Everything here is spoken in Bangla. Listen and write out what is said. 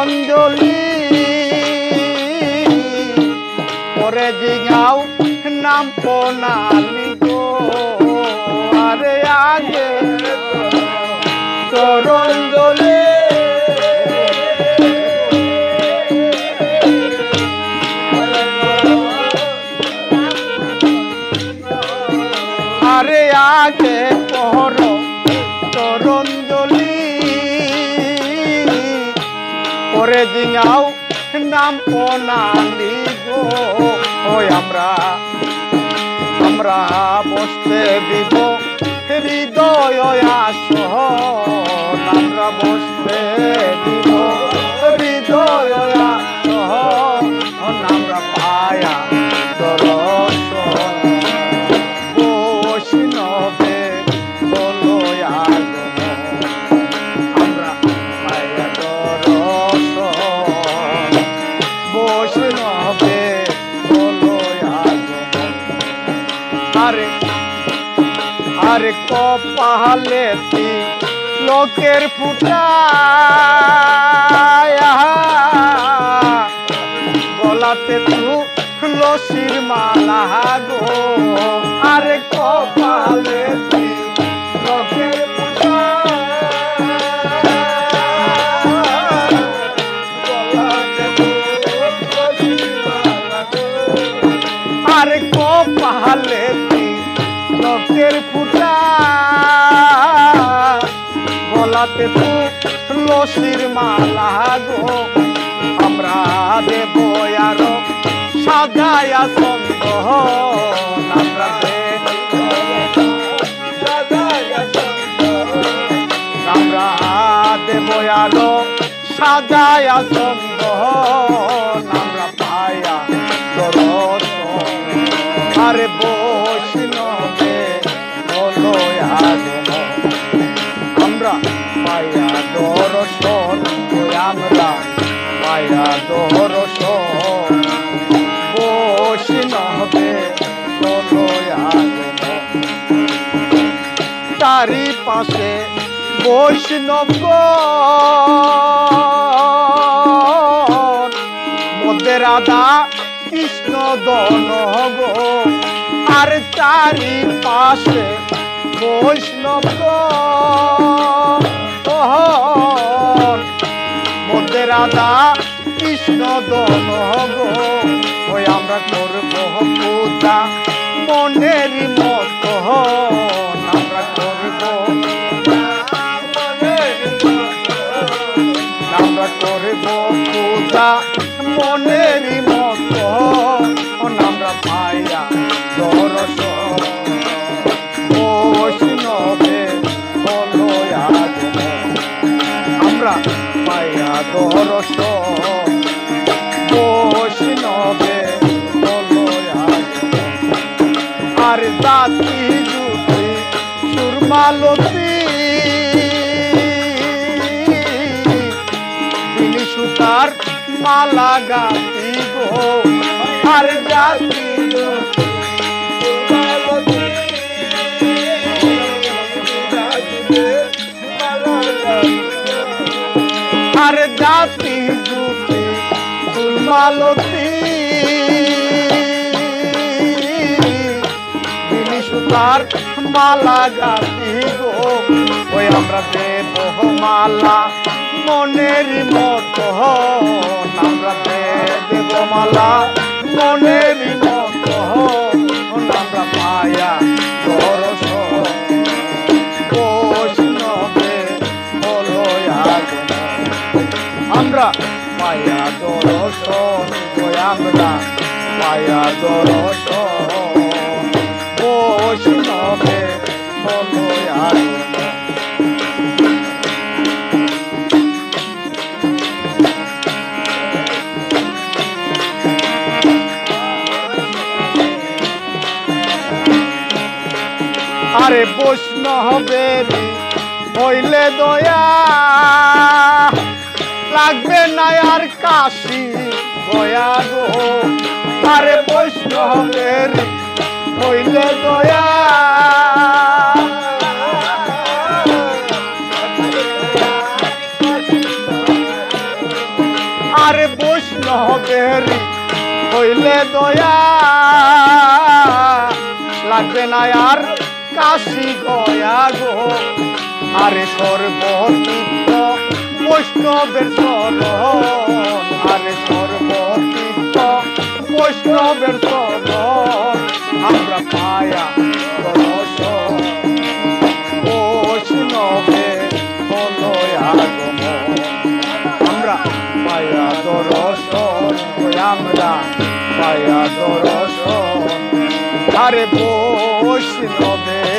অঞ্জলি পরে জিগাও নাম প্রণালী গো আরে আগে তোর অঞ্জলি আরে আগে পর তোর অঞ্জলি পরে জিগাও নাম প্রণালী গো ওই আমরা বসতে দিব হৃদয় আসন আমরা বসতে দিব হৃদয় আসন আমরা পায়া দর্শন বৈষ্ণবে বলো আমরা পায়া দর্শন বৈষ্ণবে বলো আরে কপালে লোকের ফুটা গলাতে তুলসীর মালা গো আরে কপালে লোকের ফুটা গলাতে তুলসীর মালা গো আরে কপালে লোকের ফুটা গলাতে তুলসীর মালা গো আমরা দেব আরো সাজায়া সন্দেহ আমরা দেব আরো সাজায়া সন্দেহ আমরা পায়া দর্শন আরে বৈষ্ণবে বলো আমরা পায়া দর্শন আমরা পায়া দর্শন বৈষ্ণবে বলো তারি পাশে বৈষ্ণব মধ্যে রাধা কৃষ্ণ দন গো আর চারি পাশে বৈষ্ণব মধ্যে রাধা কৃষ্ণ দন গো ওই আমরা করব পূজা মনের মত আমরা করব পূজা মনের মত আমরা পাইয়া দর্শন বৈষ্ণবে বলো আমরা পাইয়া দর্শন বৈষ্ণবে বলো আর জাতি জুতি সুরমালতি সুতার মালা গাতি গো আর জাতি আর জাতি জুতি ফুলমালতি সুতার মালা গাতি গো ওই আমরা দেব মালা মনের মত আমরা দেব মালা মনের মত আমরা পায়া দর্শন বৈষ্ণবে বলো আমরা পায়া দর্শন আমরা পায়া দর্শন বৈষ্ণবে বলো আরে বৈষ্ণবের হইলে দয়া লাগবে না আর কাশি গয়া গো আরে বৈষ্ণবের হইলে দয়া বৈষ্ণবের হইলে দয়া লাগবে না আর কাশি গয়া গো আরে সর্বতীর্থ বৈষ্ণবের চরণ আরে সর্বতীর্থ বৈষ্ণবের চরণ আমরা পায়া দর্শন বৈষ্ণবের হলো আগমন আমরা পায়া দর্শন আমরা পায়া দর্শন আরে বৈষ্ণবের